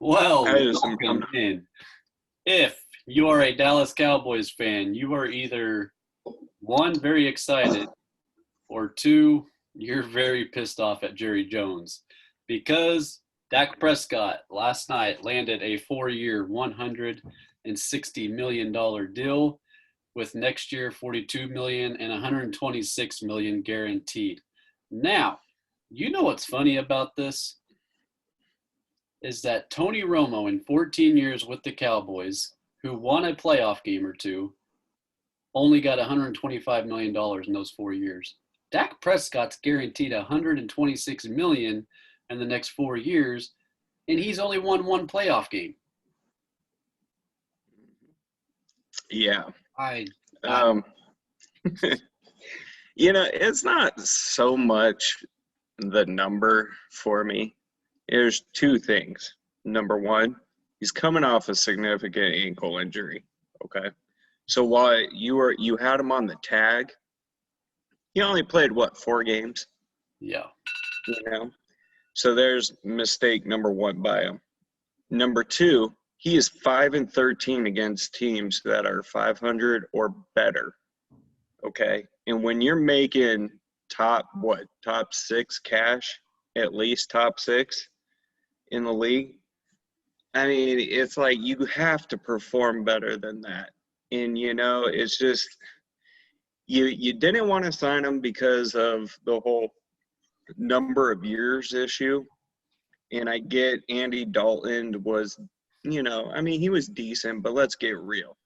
Well, That is some welcome in. If you are a Dallas Cowboys fan, you are either one, very excited, or two, you're very pissed off at Jerry Jones because Dak Prescott last night landed a 4-year, $160 million deal with next year 42 million and 126 million guaranteed. Now, you know what's funny about this is that Tony Romo in 14 years with the Cowboys, who won a playoff game or two, only got $125 million in those 4 years. Dak Prescott's guaranteed $126 million in the next 4 years, and he's only won one playoff game. yeah. I Um, it's not so much the number for me. There's two things. Number one, he's coming off a significant ankle injury. Okay. So while you had him on the tag, he only played 4 games? yeah. You know? So there's mistake number one by him. Number two, he is 5-13 against teams that are 500 or better. Okay. And when you're making top six cash, at least top six in the league, I mean, it's like you have to perform better than that. And it's just you didn't want to sign him because of the whole number of years issue. And I get Andy Dalton was, I mean, he was decent, but let's get real.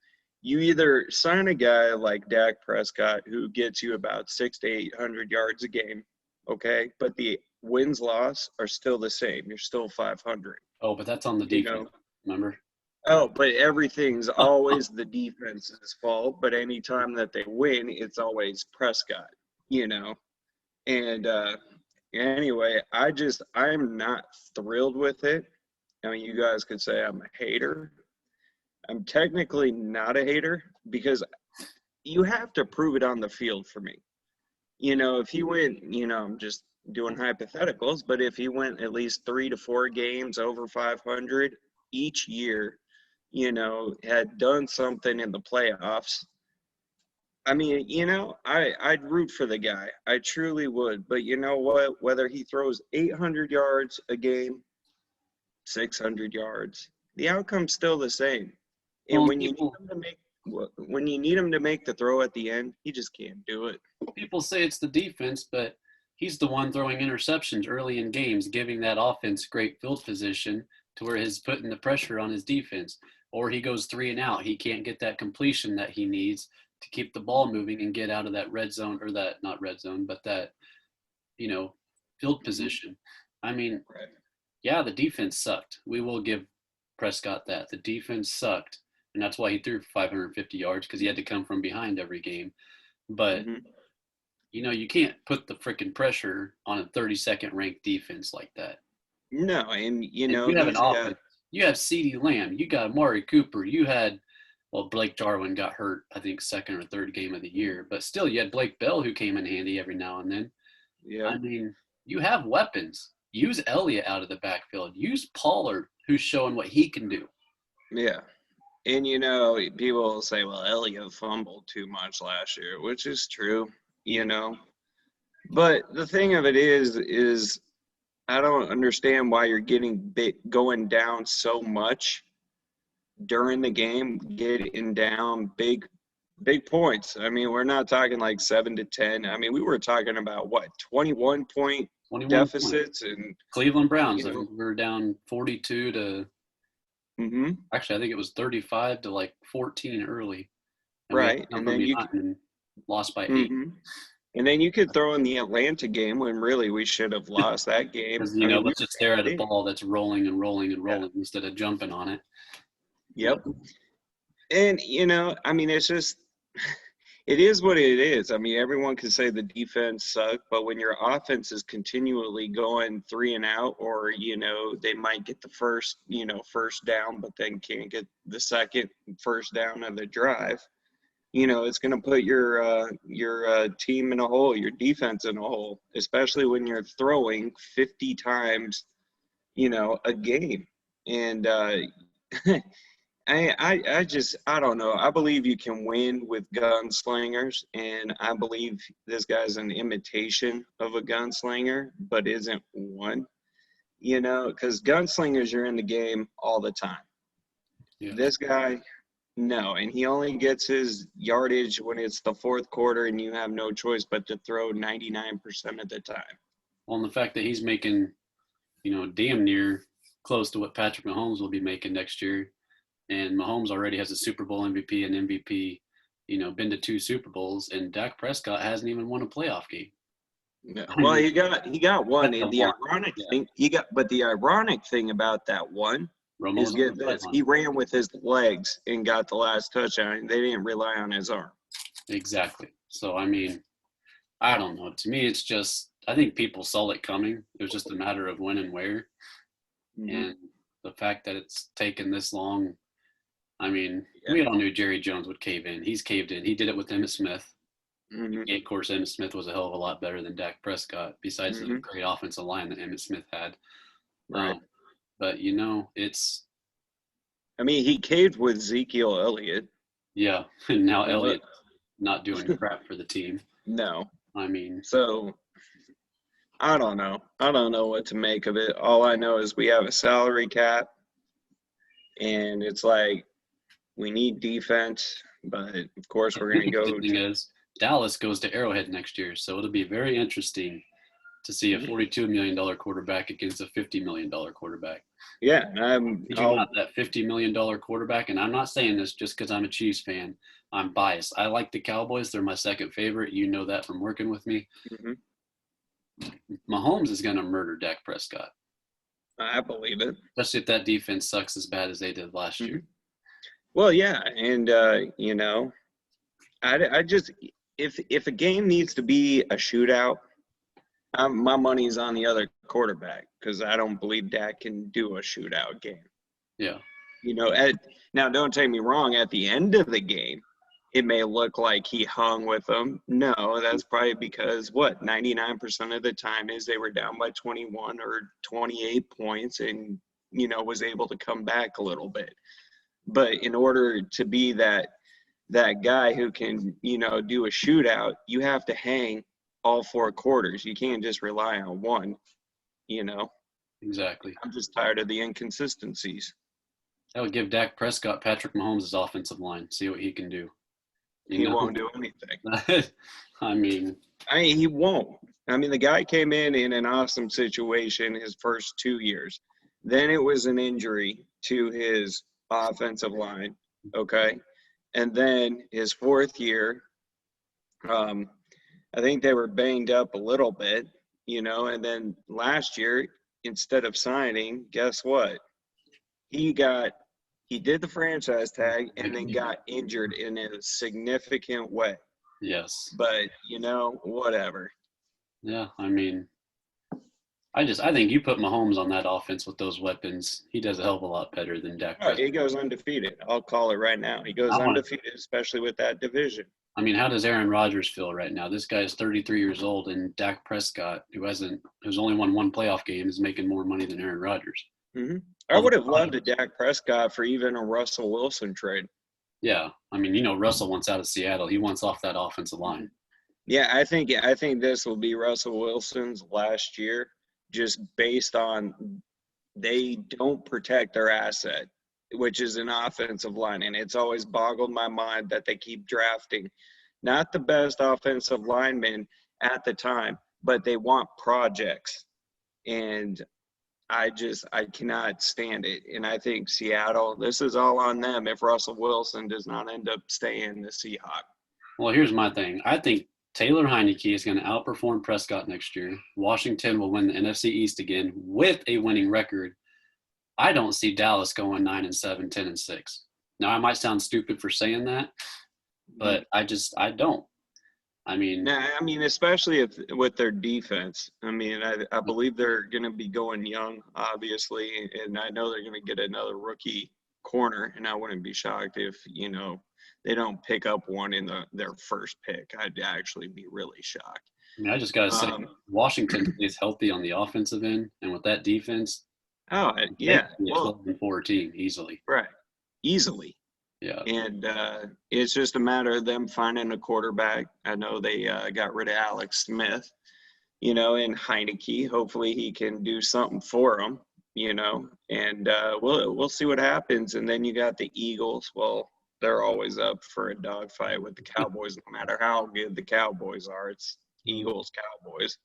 You either sign a guy like Dak Prescott who gets you about 600 to 800 yards a game, okay, but the wins-loss are still the same. You're still 500. Oh, but that's on the defense, remember? Oh, but everything's always the defense's fault. But anytime that they win, it's always Prescott. And anyway, I'm not thrilled with it. I mean, you guys could say I'm a hater. I'm technically not a hater because you have to prove it on the field for me. If he went, I'm just doing hypotheticals, but if he went at least 3 to 4 games over 500 each year, had done something in the playoffs, I mean, I'd root for the guy. I truly would. But you know what? Whether he throws 800 yards a game, 600 yards, the outcome's still the same. And Well, when you need him to make the throw at the end, he just can't do it. people say it's the defense, but he's the one throwing interceptions early in games, giving that offense great field position to where he's putting the pressure on his defense. Or he goes 3 and out. He can't get that completion that he needs to keep the ball moving and get out of that red zone, or that, not red zone, but that, field position. I mean, Right. yeah, the defense sucked. We will give Prescott that. The defense sucked. And that's why he threw for 550 yards, because he had to come from behind every game. But, Mm-hmm. you can't put the freaking pressure on a 32nd ranked defense like that. No, and And you have an offense. You have CeeDee Lamb. You got Amari Cooper. You had, well, Blake Jarwin got hurt, I think, second or third game of the year. But still, you had Blake Bell, who came in handy every now and then. Yeah. I mean, you have weapons. Use Elliott out of the backfield. Use Pollard, who's showing what he can do. Yeah. And, people will say, well, Elliott fumbled too much last year, which is true, But the thing of it is I don't understand why you're going down so much during the game, getting down big points. I mean, we're not talking like 7 to 10. I mean, we were talking about 21 point 21 deficits points. And Cleveland Browns, I think we were down 42 to actually I think it was 35 to like 14 early. And right. And then you lost by 8. And then you could throw in the Atlanta game when really we should have lost that game. Because, let's just stare at a ball that's rolling and rolling and rolling instead of jumping on it. Yep. And, I mean, it's just – it is what it is. I mean, everyone can say the defense sucked, but when your offense is continually going 3 and out, or, they might get the first down, but then can't get the second first down of the drive, it's going to put your team in a hole, your defense in a hole, especially when you're throwing 50 times, a game. And I don't know. I believe you can win with gunslingers, and I believe this guy's an imitation of a gunslinger, but isn't one. Because gunslingers are in the game all the time. Yeah. This guy, no, and he only gets his yardage when it's the fourth quarter, and you have no choice but to throw 99% of the time. Well, and the fact that he's making, damn near close to what Patrick Mahomes will be making next year, and Mahomes already has a Super Bowl MVP and MVP, been to 2 Super Bowls, and Dak Prescott hasn't even won a playoff game. Yeah. Well, he got one. That's The one. ironic Yeah. thing but the ironic thing about that one Romo is was get on the this. sideline. He ran with his legs and got the last touchdown. They didn't rely on his arm. Exactly. So, I mean, I don't know. To me, it's just I think people saw it coming. It was just a matter of when and where. Mm-hmm. And the fact that it's taken this long, I mean, Yeah. we all knew Jerry Jones would cave in. He's caved in. He did it with Emmitt Smith. Mm-hmm. Of course, Emmitt Smith was a hell of a lot better than Dak Prescott, besides the great offensive line that Emmitt Smith had. Right. But, it's I mean, he caved with Ezekiel Elliott. yeah. And now And Elliott not doing crap for the team. No. I mean, So I don't know. I don't know what to make of it. All I know is we have a salary cap, and it's like we need defense, but of course we're going to go. the thing is, Dallas goes to Arrowhead next year, so it'll be very interesting to see a $42 million quarterback against a $50 million quarterback. Yeah, Did you want that $50 million quarterback? And I'm not saying this just because I'm a Chiefs fan. I'm biased. I like the Cowboys. They're my second favorite. You know that from working with me. Mm-hmm. Mahomes is going to murder Dak Prescott. I believe it. Especially if that defense sucks as bad as they did last year. Well, yeah, and I just if a game needs to be a shootout, my money's on the other quarterback because I don't believe Dak can do a shootout game. Yeah. Now don't take me wrong. At the end of the game, it may look like he hung with them. No, that's probably because 99% of the time is they were down by 21 or 28 points and, was able to come back a little bit. But in order to be that guy who can, do a shootout, you have to hang all 4 quarters. You can't just rely on one, Exactly. I'm just tired of the inconsistencies. That would give Dak Prescott Patrick Mahomes' offensive line. See what he can do. He won't do anything. I mean, he won't. I mean, the guy came in an awesome situation his first 2 years. Then it was an injury to his offensive line, okay? And then his 4th year, I think they were banged up a little bit, and then last year, instead of signing, guess what? He did the franchise tag and then got injured in a significant way. Yes. But, whatever. Yeah, I mean, I think you put Mahomes on that offense with those weapons. He does a hell of a lot better than Dak Prescott. He goes undefeated. I'll call it right now. He goes undefeated, especially with that division. I mean, how does Aaron Rodgers feel right now? This guy is 33 years old, and Dak Prescott, who's only won 1 playoff game, is making more money than Aaron Rodgers. Mm-hmm. I would have loved a Dak Prescott for even a Russell Wilson trade. Yeah, I mean, Russell wants out of Seattle. He wants off that offensive line. Yeah, I think this will be Russell Wilson's last year, just based on they don't protect their asset, which is an offensive line. And it's always boggled my mind that they keep drafting not the best offensive linemen at the time, but they want projects. And I cannot stand it. And I think Seattle, this is all on them if Russell Wilson does not end up staying the Seahawk. Well, here's my thing. I think Taylor Heineke is going to outperform Prescott next year. Washington will win the NFC East again with a winning record. I don't see Dallas going 9-7, 10-6. Now, I might sound stupid for saying that, but I don't. I mean, especially with their defense. I mean, I believe they're going to be going young, obviously, and I know they're going to get another rookie corner, and I wouldn't be shocked if, they don't pick up one in their first pick. I'd actually be really shocked. I mean, I just got to say, Washington is healthy on the offensive end, and with that defense, Oh, They yeah. could be a Well, 12-4 team easily. right. Easily. Yeah. And it's just a matter of them finding a quarterback. I know they got rid of Alex Smith, and Heineke. Hopefully he can do something for them, and we'll see what happens. And then you got the Eagles. Well, they're always up for a dogfight with the Cowboys, no matter how good the Cowboys are. It's Eagles, Cowboys,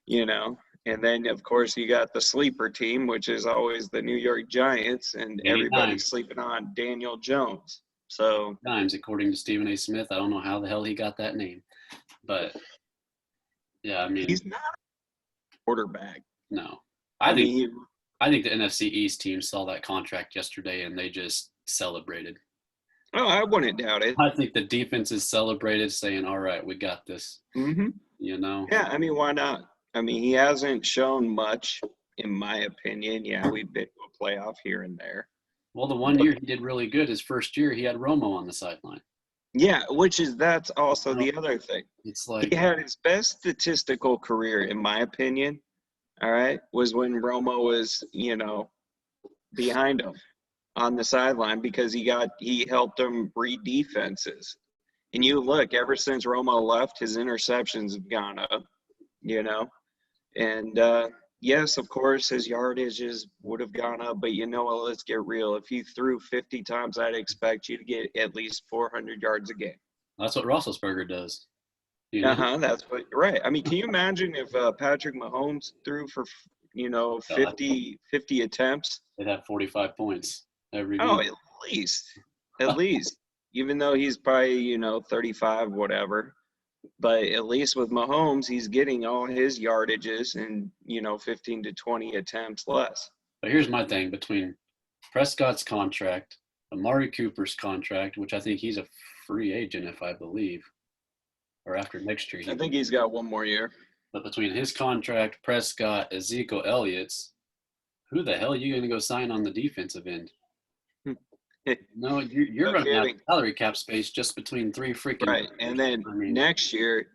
you know. And then, of course, you got the sleeper team, which is always the New York Giants, and Many everybody's times. sleeping on Daniel Jones. So Times, according to Stephen A. Smith. I don't know how the hell he got that name. But, yeah, I mean, he's not a quarterback. no. I I think mean, I think the NFC East team saw that contract yesterday and they just celebrated. I wouldn't doubt it. I think the defenses celebrated, saying, "All right, we got this." Hmm. You know. Yeah, I mean, why not? I mean, he hasn't shown much, in my opinion. Yeah, we've been to a playoff here and there. Well, the one year he did really good. His first year, he had Romo on the sideline. Yeah, that's also You know, the other thing. it's He like, had his best statistical career, in my opinion, all right, was when Romo was, behind him on the sideline because he helped him read defenses. And you look, ever since Romo left, his interceptions have gone up, you know. And yes, of course, his yardages would have gone up, but let's get real. If you threw 50 times, I'd expect you to get at least 400 yards a game. that's what Roethlisberger does. You know, That's right. I mean, can you imagine if Patrick Mahomes threw for, God, 50 attempts? they'd have 45 points every Oh, game. least, at least, even though he's probably, 35, whatever. But at least with Mahomes, he's getting all his yardages and, 15 to 20 attempts less. But here's my thing: between Prescott's contract, Amari Cooper's contract, which I think he's a free agent, if I believe, or after next year I he. think he's got one more year. But between his contract, Prescott, Ezekiel Elliott's, who the hell are you going to go sign on the defensive end? No, you're No running out of kidding. salary cap space just between three freaking. Right. And then I mean, next year,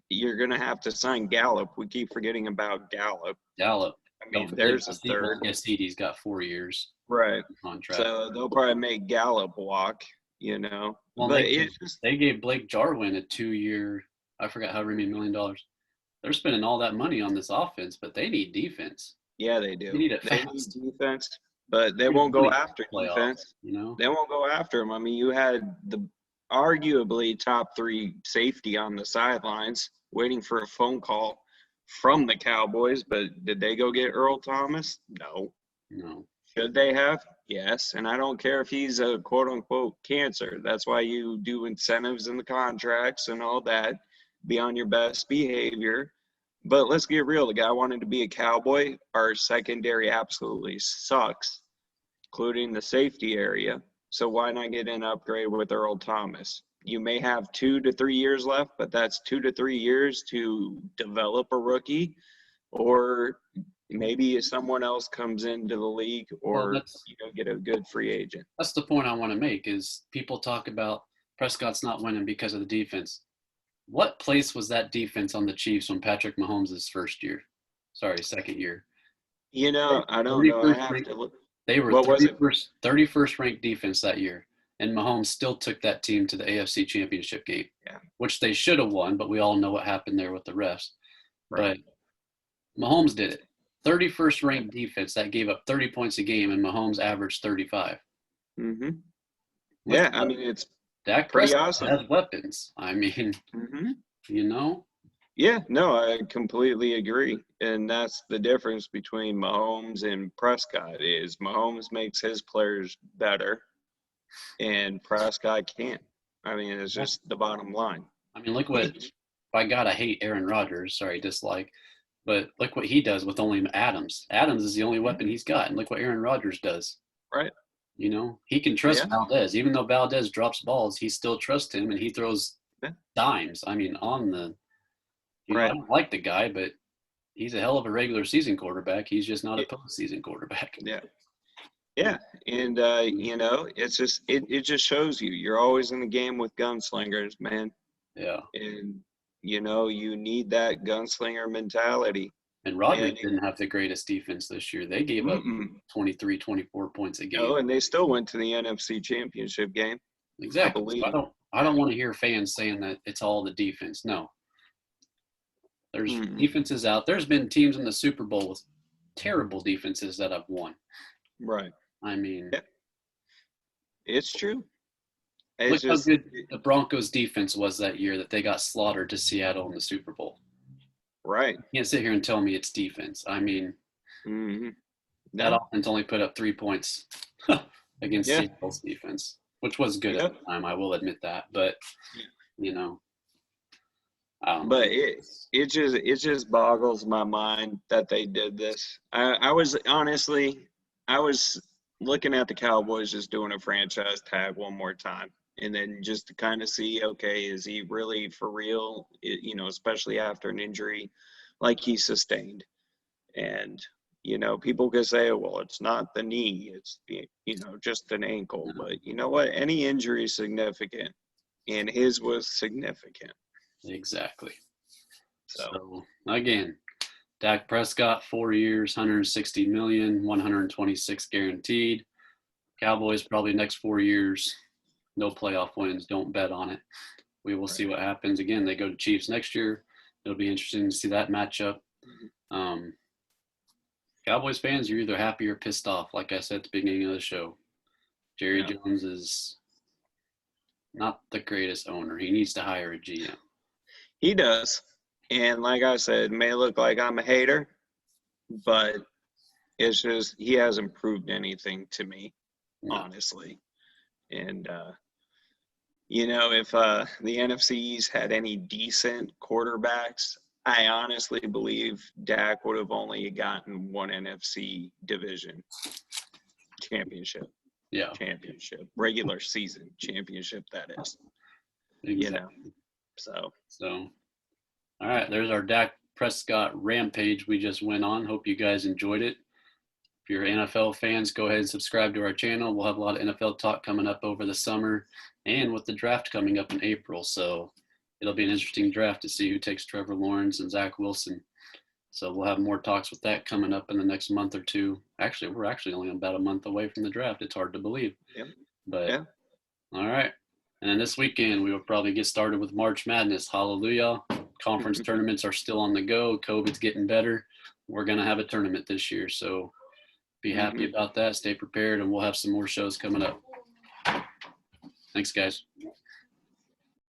you're going to have to sign Gallup. We keep forgetting about Gallup. Gallup. I Don't mean, forget there's a about Steve third. Gessidi's got 4 years Right. contract. So they'll probably make Gallup walk. Well, But it's just, they gave Blake Jarwin a 2 year. I forgot how many $1 million. They're spending all that money on this offense, but they need defense. yeah, they They do. need it They need fast. defense, but they won't go after Playoffs, defense. you know. They won't go after him. I mean, you had the arguably top three safety on the sidelines waiting for a phone call from the Cowboys, but did they go get Earl Thomas? No. No. Should they have? Yes. And I don't care if he's a quote unquote cancer. That's why you do incentives in the contracts and all that. Be on your best behavior. But let's get real. The guy wanted to be a Cowboy. Our secondary absolutely sucks, including the safety area. So why not get an upgrade with Earl Thomas? You may have 2 to 3 years left, but that's 2 to 3 years to develop a rookie, or maybe someone else comes into the league, Well, or get a good free agent. that's the point I want to make. Is people talk about Prescott's not winning because of the defense. What place was that defense on the Chiefs when Patrick Mahomes' first year? Sorry, second year. I don't know. I 31st have ranked, to look. they were What was it? 31st ranked defense that year, and Mahomes still took that team to the AFC Championship game, Yeah. which they should have won, but we all know what happened there with the refs. Right. But Mahomes did it. 31st ranked defense that gave up 30 points a game, and Mahomes averaged 35. Mm-hmm. With Yeah, I mean, it's Dak pretty Prescott awesome. has weapons. I mean, Mm-hmm. you know. Yeah, no, I completely agree. And that's the difference between Mahomes and Prescott is Mahomes makes his players better and Prescott can't. I mean, it's just the bottom line. I mean, look what. By God, I hate Aaron Rodgers. Sorry, dislike. But look what he does with only Adams. Adams is the only weapon he's got, and look what Aaron Rodgers does. Right. You know, he can trust Yeah. Valdez. Even though Valdez drops balls, he still trusts him, and he throws dimes. I mean, on the. I don't like the guy, but he's a hell of a regular season quarterback. He's just not a postseason quarterback. Yeah. Yeah. And, it's just, it just shows you're always in the game with gunslingers, man. Yeah. And, you need that gunslinger mentality. And Rodgers And didn't have the greatest defense this year. They gave up 23, 24 points a game. oh, and they still went to the NFC Championship game. Exactly. I believe. So I don't want to hear fans saying that it's all the defense. No. There's defenses out. There's been teams in the Super Bowl with terrible defenses that have won. Right. I mean, yeah. It's true. Look how good the Broncos defense was that year that they got slaughtered to Seattle in the Super Bowl. Right. You can't sit here and tell me it's defense. I mean, that offense only put up 3 points against Seattle's defense, which was good at the time. I will admit that, but you know, but it just boggles my mind that they did this. I was looking at the Cowboys just doing a franchise tag one more time, and then just to kind of see, okay, is he really for real? Especially after an injury like he sustained. And people could say, well, it's not the knee, it's just an ankle. But you know what? Any injury is significant, and his was significant. Exactly. So again, Dak Prescott, 4 years, $160 million, 126 guaranteed. Cowboys probably next 4 years, no playoff wins. Don't bet on it. We will see what happens. Again, they go to Chiefs next year. It'll be interesting to see that matchup. Cowboys fans, you're either happy or pissed off. Like I said at the beginning of the show, Jerry Jones is not the greatest owner. He needs to hire a GM. He does. And like I said, it may look like I'm a hater, but it's just he hasn't proved anything to me, honestly. And, if the NFC East had any decent quarterbacks, I honestly believe Dak would have only gotten one NFC division championship. Yeah. Championship. Regular season championship, that is. Exactly. So, all right, there's our Dak Prescott rampage we just went on. Hope you guys enjoyed it. If you're NFL fans, go ahead and subscribe to our channel. We'll have a lot of NFL talk coming up over the summer and with the draft coming up in April. So it'll be an interesting draft to see who takes Trevor Lawrence and Zach Wilson. So we'll have more talks with that coming up in the next month or two. Actually, we're only about a month away from the draft. It's hard to believe. But all right. And this weekend, we will probably get started with March Madness. Hallelujah. Conference tournaments are still on the go. COVID's getting better. We're going to have a tournament this year. So be happy about that. Stay prepared, and we'll have some more shows coming up. Thanks, guys.